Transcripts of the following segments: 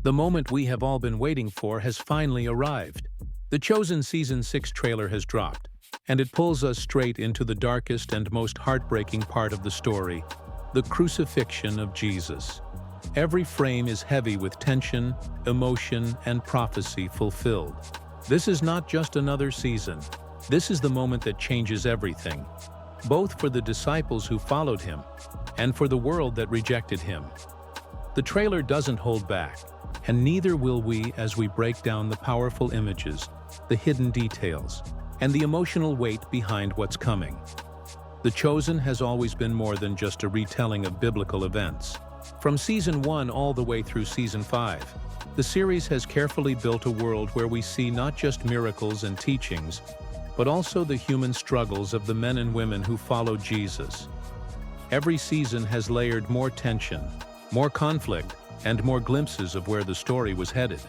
The moment we have all been waiting for has finally arrived. The Chosen Season 6 trailer has dropped, and it pulls us straight into the darkest and most heartbreaking part of the story, the crucifixion of Jesus. Every frame is heavy with tension, emotion, and prophecy fulfilled. This is not just another season. This is the moment that changes everything, both for the disciples who followed him and for the world that rejected him. The trailer doesn't hold back, and neither will we as we break down the powerful images, the hidden details, and the emotional weight behind what's coming. The Chosen has always been more than just a retelling of biblical events. From Season 1 all the way through Season 5, the series has carefully built a world where we see not just miracles and teachings, but also the human struggles of the men and women who followed Jesus. Every season has layered more tension, more conflict, and more glimpses of where the story was headed.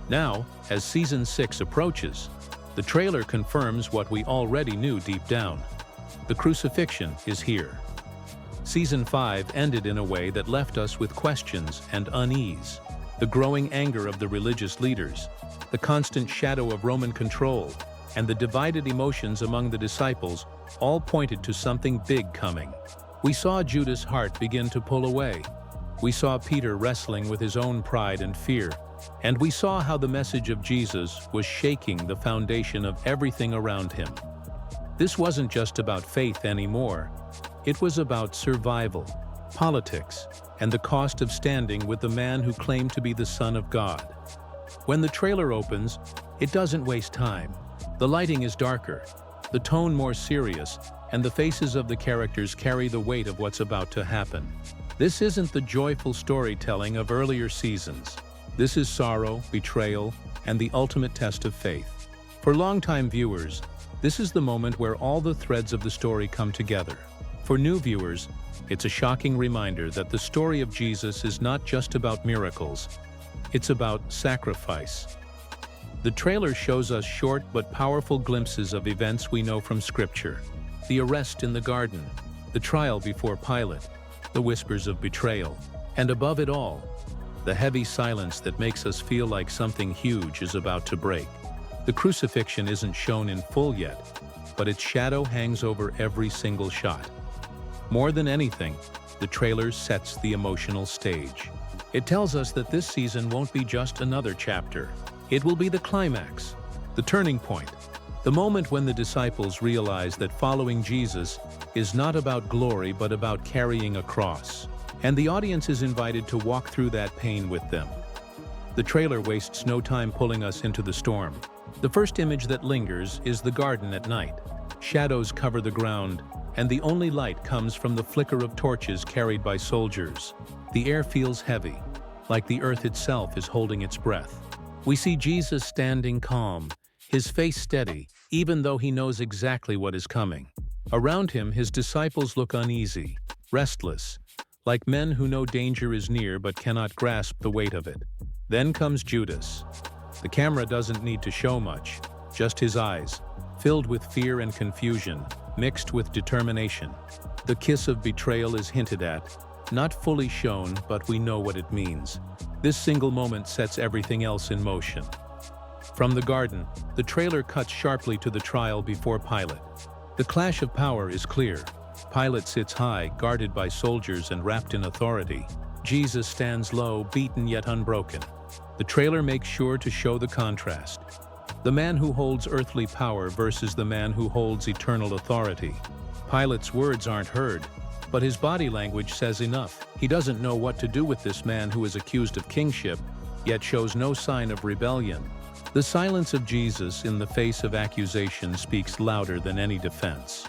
Now, as Season 6 approaches, the trailer confirms what we already knew deep down. The crucifixion is here. Season 5 ended in a way that left us with questions and unease. The growing anger of the religious leaders, the constant shadow of Roman control, and the divided emotions among the disciples all pointed to something big coming. We saw Judas' heart begin to pull away. We saw Peter wrestling with his own pride and fear, and we saw how the message of Jesus was shaking the foundation of everything around him. This wasn't just about faith anymore. It was about survival, politics, and the cost of standing with the man who claimed to be the Son of God. When the trailer opens, it doesn't waste time. The lighting is darker, the tone more serious, and the faces of the characters carry the weight of what's about to happen. This isn't the joyful storytelling of earlier seasons. This is sorrow, betrayal, and the ultimate test of faith. For longtime viewers, this is the moment where all the threads of the story come together. For new viewers, it's a shocking reminder that the story of Jesus is not just about miracles. It's about sacrifice. The trailer shows us short but powerful glimpses of events we know from Scripture. The arrest in the garden, the trial before Pilate, the whispers of betrayal, and above it all, the heavy silence that makes us feel like something huge is about to break. The crucifixion isn't shown in full yet, but its shadow hangs over every single shot. More than anything, the trailer sets the emotional stage. It tells us that this season won't be just another chapter. It will be the climax, the turning point, the moment when the disciples realize that following Jesus is not about glory but about carrying a cross. And the audience is invited to walk through that pain with them. The trailer wastes no time pulling us into the storm. The first image that lingers is the garden at night. Shadows cover the ground, and the only light comes from the flicker of torches carried by soldiers. The air feels heavy, like the earth itself is holding its breath. We see Jesus standing calm, his face steady, even though he knows exactly what is coming. Around him, his disciples look uneasy, restless, like men who know danger is near but cannot grasp the weight of it. Then comes Judas. The camera doesn't need to show much, just his eyes, filled with fear and confusion, mixed with determination. The kiss of betrayal is hinted at, not fully shown, but we know what it means. This single moment sets everything else in motion. From the garden, the trailer cuts sharply to the trial before Pilate. The clash of power is clear. Pilate sits high, guarded by soldiers and wrapped in authority. Jesus stands low, beaten yet unbroken. The trailer makes sure to show the contrast. The man who holds earthly power versus the man who holds eternal authority. Pilate's words aren't heard, but his body language says enough. He doesn't know what to do with this man who is accused of kingship, yet shows no sign of rebellion. The silence of Jesus in the face of accusation speaks louder than any defense.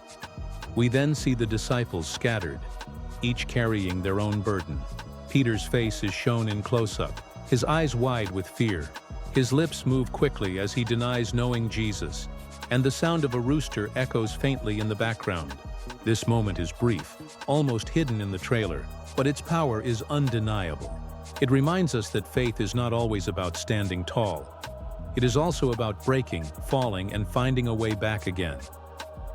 We then see the disciples scattered, each carrying their own burden. Peter's face is shown in close-up, his eyes wide with fear. His lips move quickly as he denies knowing Jesus, and the sound of a rooster echoes faintly in the background. This moment is brief, almost hidden in the trailer, but its power is undeniable. It reminds us that faith is not always about standing tall. It is also about breaking, falling, and finding a way back again.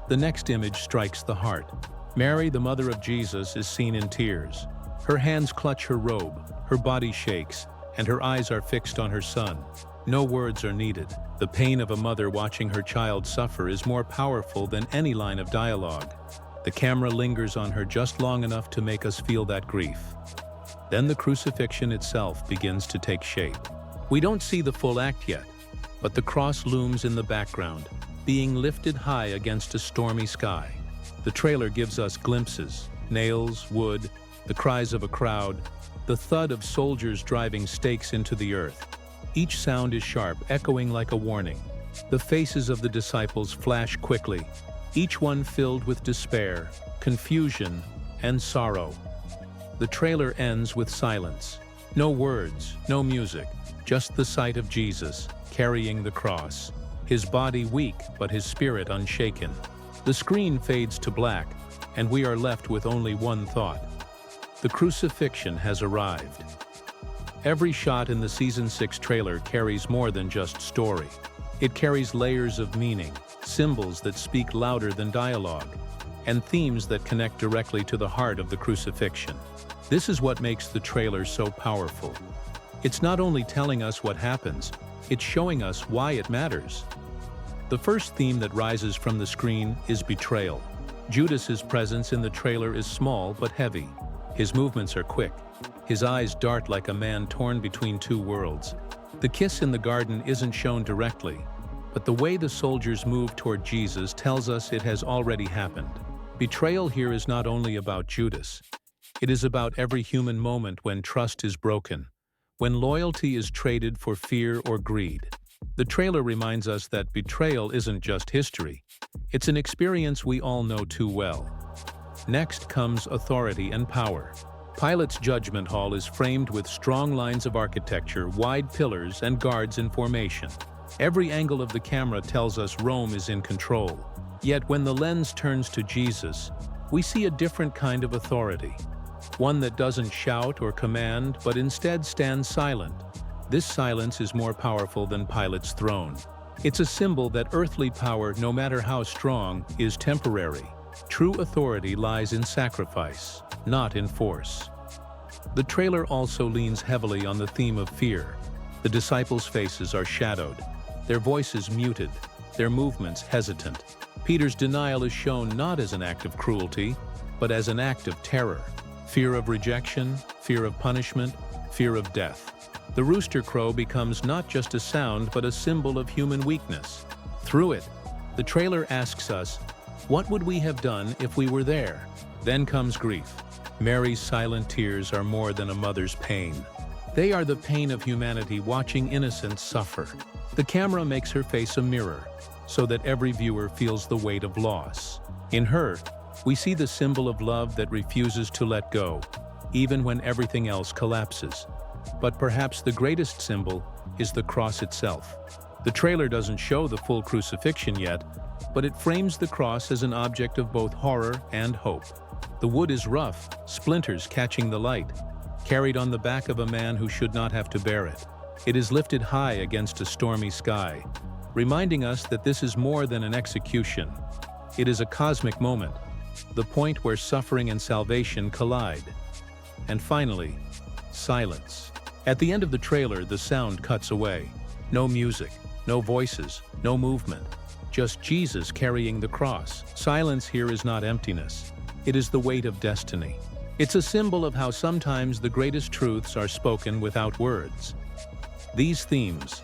The next image strikes the heart. Mary, the mother of Jesus, is seen in tears. Her hands clutch her robe, her body shakes, and her eyes are fixed on her son. No words are needed. The pain of a mother watching her child suffer is more powerful than any line of dialogue. The camera lingers on her just long enough to make us feel that grief. Then the crucifixion itself begins to take shape. We don't see the full act yet, but the cross looms in the background, being lifted high against a stormy sky. The trailer gives us glimpses: nails, wood, the cries of a crowd, the thud of soldiers driving stakes into the earth. Each sound is sharp, echoing like a warning. The faces of the disciples flash quickly, each one filled with despair, confusion, and sorrow. The trailer ends with silence. No words, no music, just the sight of Jesus carrying the cross, his body weak but his spirit unshaken. The screen fades to black, and we are left with only one thought: the crucifixion has arrived. Every shot in the Season 6 trailer carries more than just story. It carries layers of meaning, symbols that speak louder than dialogue, and themes that connect directly to the heart of the crucifixion. This is what makes the trailer so powerful. It's not only telling us what happens, it's showing us why it matters. The first theme that rises from the screen is betrayal. Judas's presence in the trailer is small but heavy. His movements are quick. His eyes dart like a man torn between two worlds. The kiss in the garden isn't shown directly, but the way the soldiers move toward Jesus tells us it has already happened. Betrayal here is not only about Judas. It is about every human moment when trust is broken, when loyalty is traded for fear or greed. The trailer reminds us that betrayal isn't just history. It's an experience we all know too well. Next comes authority and power. Pilate's judgment hall is framed with strong lines of architecture, wide pillars, and guards in formation. Every angle of the camera tells us Rome is in control. Yet when the lens turns to Jesus, we see a different kind of authority. One that doesn't shout or command, but instead stands silent. This silence is more powerful than Pilate's throne. It's a symbol that earthly power, no matter how strong, is temporary. True authority lies in sacrifice, not in force. The trailer also leans heavily on the theme of fear. The disciples' faces are shadowed, their voices muted, their movements hesitant. Peter's denial is shown not as an act of cruelty, but as an act of terror. Fear of rejection, fear of punishment, fear of death. The rooster crow becomes not just a sound, but a symbol of human weakness. Through it, the trailer asks us, what would we have done if we were there? Then comes grief. Mary's silent tears are more than a mother's pain. They are the pain of humanity watching innocents suffer. The camera makes her face a mirror, so that every viewer feels the weight of loss. In her, we see the symbol of love that refuses to let go, even when everything else collapses. But perhaps the greatest symbol is the cross itself. The trailer doesn't show the full crucifixion yet, but it frames the cross as an object of both horror and hope. The wood is rough, splinters catching the light, carried on the back of a man who should not have to bear it. It is lifted high against a stormy sky, reminding us that this is more than an execution. It is a cosmic moment, the point where suffering and salvation collide. And finally, silence. At the end of the trailer, the sound cuts away. No music, no voices, no movement. Just Jesus carrying the cross. Silence here is not emptiness. It is the weight of destiny. It's a symbol of how sometimes the greatest truths are spoken without words. These themes,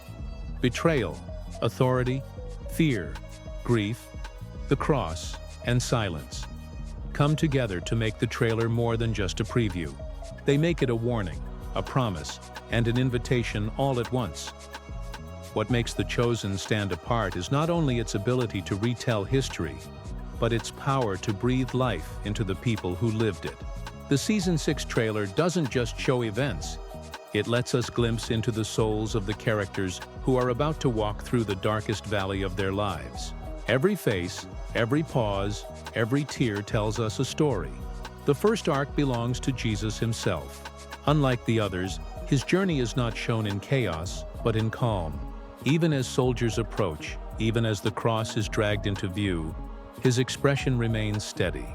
betrayal, authority, fear, grief, the cross, and silence, come together to make the trailer more than just a preview. They make it a warning, a promise, and an invitation all at once. What makes The Chosen stand apart is not only its ability to retell history, but its power to breathe life into the people who lived it. The Season 6 trailer doesn't just show events, it lets us glimpse into the souls of the characters who are about to walk through the darkest valley of their lives. Every face, every pause, every tear tells us a story. The first arc belongs to Jesus himself. Unlike the others, his journey is not shown in chaos, but in calm. Even as soldiers approach, even as the cross is dragged into view, his expression remains steady.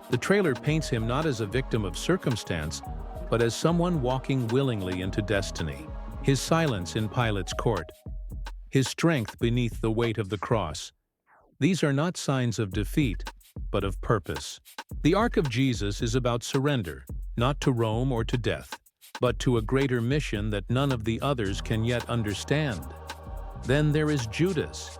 The trailer paints him not as a victim of circumstance, but as someone walking willingly into destiny. his silence in Pilate's court, his strength beneath the weight of the cross. These are not signs of defeat, but of purpose. The arc of Jesus is about surrender, not to Rome or to death, but to a greater mission that none of the others can yet understand. Then there is Judas.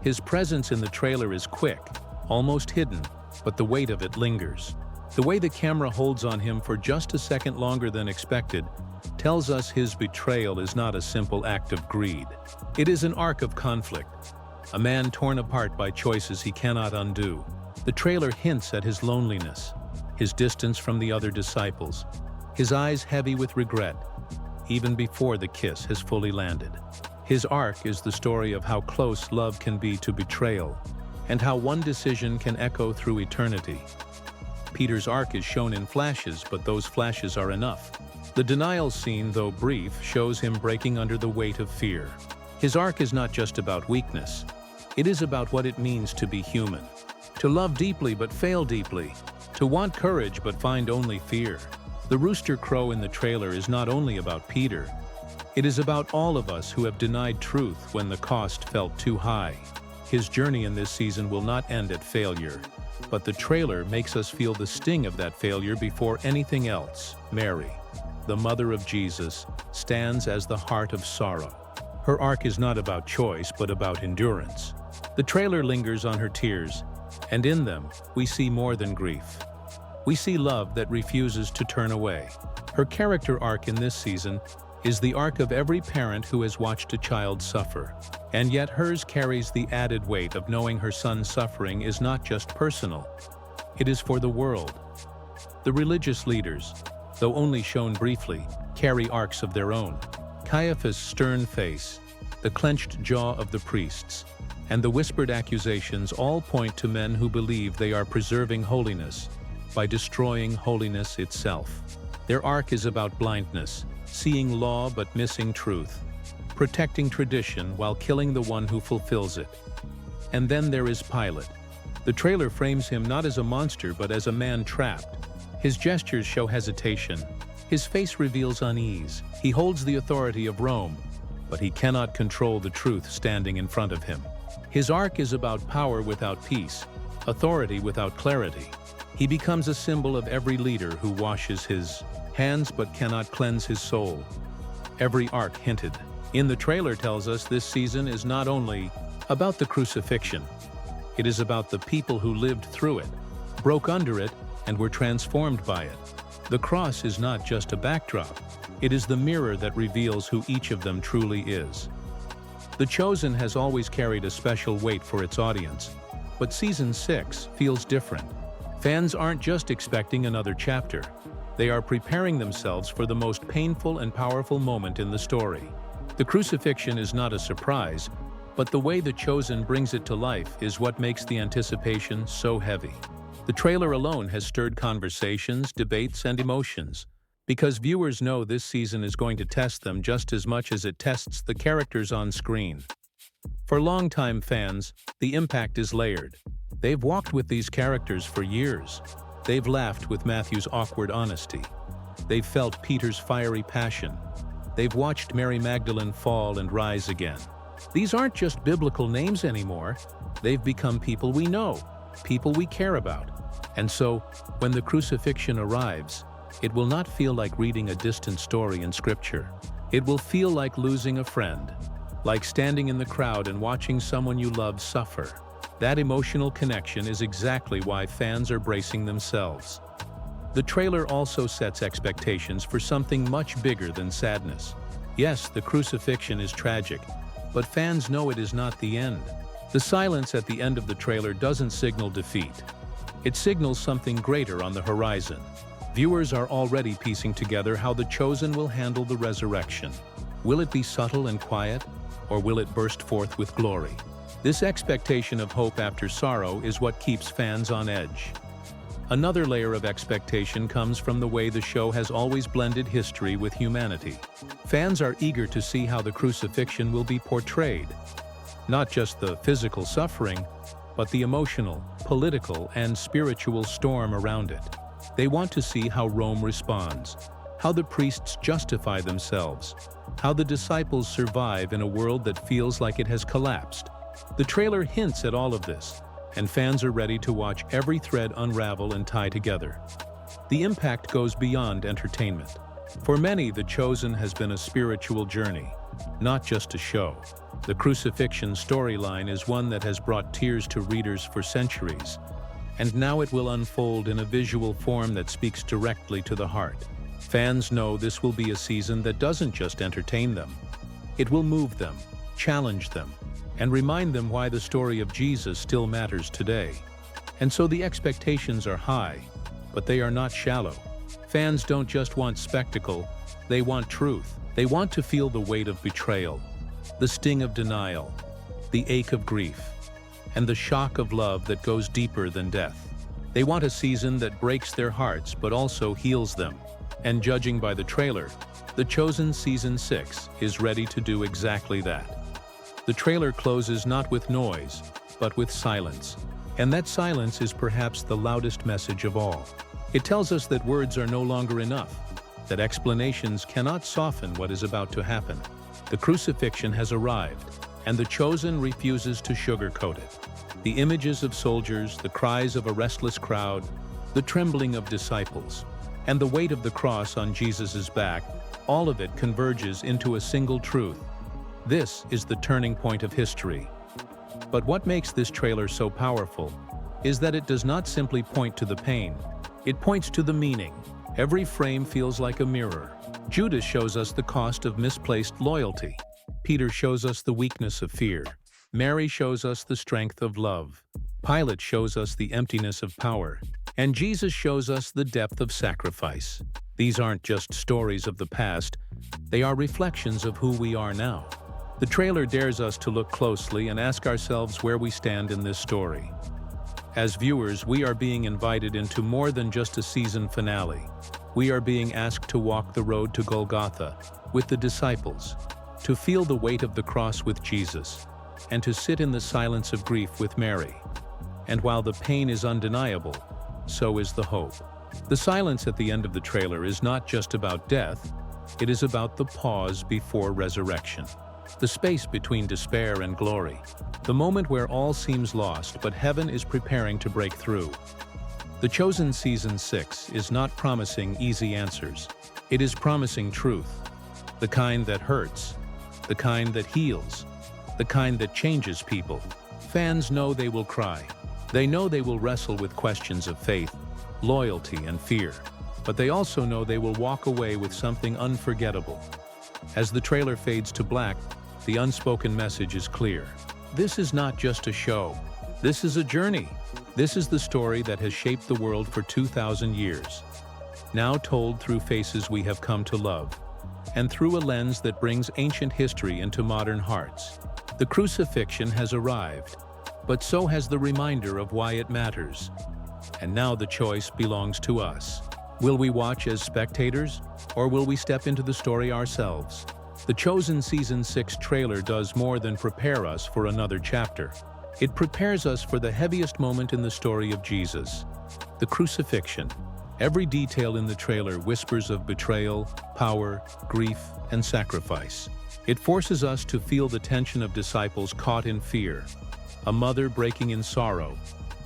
His presence in the trailer is quick, almost hidden, but the weight of it lingers. The way the camera holds on him for just a second longer than expected tells us his betrayal is not a simple act of greed. It is an arc of conflict, a man torn apart by choices he cannot undo. The trailer hints at his loneliness, his distance from the other disciples, his eyes heavy with regret, even before the kiss has fully landed. His arc is the story of how close love can be to betrayal, and how one decision can echo through eternity. Peter's arc is shown in flashes, but those flashes are enough. The denial scene, though brief, shows him breaking under the weight of fear. His arc is not just about weakness. It is about what it means to be human. To love deeply but fail deeply. To want courage but find only fear. The rooster crow in the trailer is not only about Peter. It is about all of us who have denied truth when the cost felt too high. His journey in this season will not end at failure, but the trailer makes us feel the sting of that failure before anything else. Mary, the mother of Jesus, stands as the heart of sorrow. Her arc is not about choice, but about endurance. The trailer lingers on her tears, and in them, we see more than grief. We see love that refuses to turn away. Her character arc in this season is the arc of every parent who has watched a child suffer. And yet hers carries the added weight of knowing her son's suffering is not just personal. It is for the world. The religious leaders, though only shown briefly, carry arcs of their own. Caiaphas' stern face, the clenched jaw of the priests, and the whispered accusations all point to men who believe they are preserving holiness by destroying holiness itself. Their arc is about blindness, seeing law but missing truth, protecting tradition while killing the one who fulfills it. And then there is Pilate. The trailer frames him not as a monster but as a man trapped. His gestures show hesitation. His face reveals unease. He holds the authority of Rome, but he cannot control the truth standing in front of him. His arc is about power without peace, authority without clarity. He becomes a symbol of every leader who washes his hands but cannot cleanse his soul. Every arc hinted in the trailer tells us this season is not only about the crucifixion. It is about the people who lived through it, broke under it, and were transformed by it. The cross is not just a backdrop. It is the mirror that reveals who each of them truly is. The Chosen has always carried a special weight for its audience, but Season 6 feels different. Fans aren't just expecting another chapter. They are preparing themselves for the most painful and powerful moment in the story. The crucifixion is not a surprise, but the way The Chosen brings it to life is what makes the anticipation so heavy. The trailer alone has stirred conversations, debates, and emotions, because viewers know this season is going to test them just as much as it tests the characters on screen. For longtime fans, the impact is layered. They've walked with these characters for years. They've laughed with Matthew's awkward honesty. They've felt Peter's fiery passion. They've watched Mary Magdalene fall and rise again. These aren't just biblical names anymore. They've become people we know, people we care about. And so, when the crucifixion arrives, it will not feel like reading a distant story in Scripture. It will feel like losing a friend, like standing in the crowd and watching someone you love suffer. That emotional connection is exactly why fans are bracing themselves. The trailer also sets expectations for something much bigger than sadness. Yes, the crucifixion is tragic, but fans know it is not the end. The silence at the end of the trailer doesn't signal defeat. It signals something greater on the horizon. Viewers are already piecing together how The Chosen will handle the resurrection. Will it be subtle and quiet, or will it burst forth with glory? This expectation of hope after sorrow is what keeps fans on edge. Another layer of expectation comes from the way the show has always blended history with humanity. Fans are eager to see how the crucifixion will be portrayed. Not just the physical suffering, but the emotional, political, and spiritual storm around it. They want to see how Rome responds, how the priests justify themselves, how the disciples survive in a world that feels like it has collapsed. The trailer hints at all of this, and fans are ready to watch every thread unravel and tie together. The impact goes beyond entertainment. For many, The Chosen has been a spiritual journey, not just a show. The Crucifixion storyline is one that has brought tears to readers for centuries, and now it will unfold in a visual form that speaks directly to the heart. Fans know this will be a season that doesn't just entertain them. It will move them, challenge them, and remind them why the story of Jesus still matters today. And so the expectations are high, but they are not shallow. Fans don't just want spectacle, they want truth. They want to feel the weight of betrayal, the sting of denial, the ache of grief, and the shock of love that goes deeper than death. They want a season that breaks their hearts but also heals them. And judging by the trailer, The Chosen Season 6 is ready to do exactly that. The trailer closes not with noise, but with silence. And that silence is perhaps the loudest message of all. It tells us that words are no longer enough, that explanations cannot soften what is about to happen. The crucifixion has arrived, and The Chosen refuses to sugarcoat it. The images of soldiers, the cries of a restless crowd, the trembling of disciples, and the weight of the cross on Jesus' back, all of it converges into a single truth. This is the turning point of history. But what makes this trailer so powerful is that it does not simply point to the pain, it points to the meaning. Every frame feels like a mirror. Judas shows us the cost of misplaced loyalty. Peter shows us the weakness of fear. Mary shows us the strength of love. Pilate shows us the emptiness of power. And Jesus shows us the depth of sacrifice. These aren't just stories of the past, they are reflections of who we are now. The trailer dares us to look closely and ask ourselves where we stand in this story. As viewers, we are being invited into more than just a season finale. We are being asked to walk the road to Golgotha with the disciples, to feel the weight of the cross with Jesus, and to sit in the silence of grief with Mary. And while the pain is undeniable, so is the hope. The silence at the end of the trailer is not just about death, it is about the pause before resurrection. The space between despair and glory. The moment where all seems lost, but heaven is preparing to break through. The Chosen Season 6 is not promising easy answers. It is promising truth. The kind that hurts. The kind that heals. The kind that changes people. Fans know they will cry. They know they will wrestle with questions of faith, loyalty, and fear. But they also know they will walk away with something unforgettable. As the trailer fades to black, the unspoken message is clear. This is not just a show. This is a journey. This is the story that has shaped the world for 2,000 years. Now told through faces we have come to love, and through a lens that brings ancient history into modern hearts. The crucifixion has arrived, but so has the reminder of why it matters. And now the choice belongs to us. Will we watch as spectators, or will we step into the story ourselves? The Chosen Season 6 trailer does more than prepare us for another chapter. It prepares us for the heaviest moment in the story of Jesus, the crucifixion. Every detail in the trailer whispers of betrayal, power, grief, and sacrifice. It forces us to feel the tension of disciples caught in fear, a mother breaking in sorrow,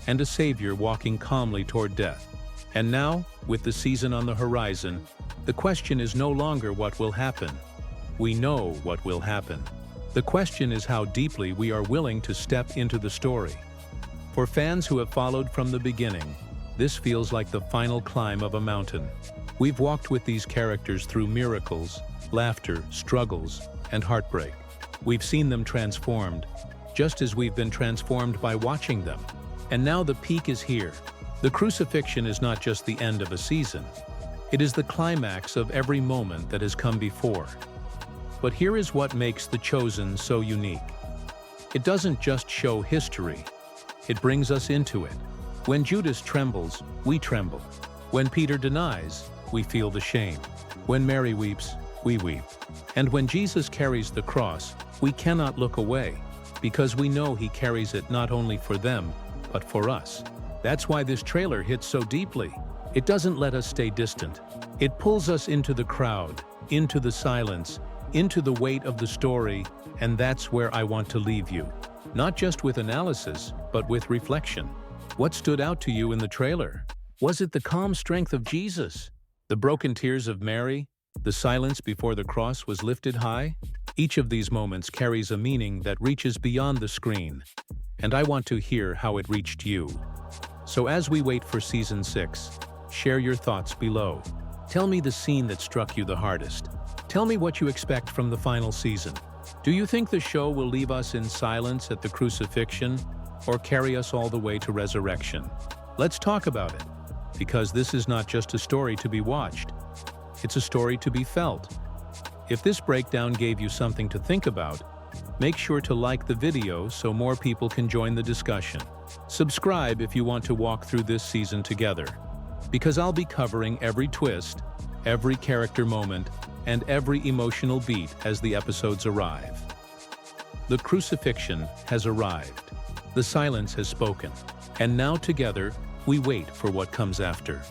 and a Savior walking calmly toward death. And now, with the season on the horizon, the question is no longer what will happen. We know what will happen. The question is how deeply we are willing to step into the story. For fans who have followed from the beginning, this feels like the final climb of a mountain. We've walked with these characters through miracles, laughter, struggles, and heartbreak. We've seen them transformed, just as we've been transformed by watching them. And now the peak is here. The crucifixion is not just the end of a season. It is the climax of every moment that has come before. But here is what makes The Chosen so unique. It doesn't just show history, it brings us into it. When Judas trembles, we tremble. When Peter denies, we feel the shame. When Mary weeps, we weep. And when Jesus carries the cross, we cannot look away, because we know he carries it not only for them, but for us. That's why this trailer hits so deeply. It doesn't let us stay distant. It pulls us into the crowd, into the silence, into the weight of the story, and that's where I want to leave you. Not just with analysis, but with reflection. What stood out to you in the trailer? Was it the calm strength of Jesus? The broken tears of Mary? The silence before the cross was lifted high? Each of these moments carries a meaning that reaches beyond the screen, and I want to hear how it reached you. So as we wait for Season 6, share your thoughts below. Tell me the scene that struck you the hardest. Tell me what you expect from the final season. Do you think the show will leave us in silence at the crucifixion, or carry us all the way to resurrection? Let's talk about it, because this is not just a story to be watched. It's a story to be felt. If this breakdown gave you something to think about, make sure to like the video so more people can join the discussion. Subscribe if you want to walk through this season together, because I'll be covering every twist, every character moment, and every emotional beat as the episodes arrive. The crucifixion has arrived. The silence has spoken. And now together, we wait for what comes after.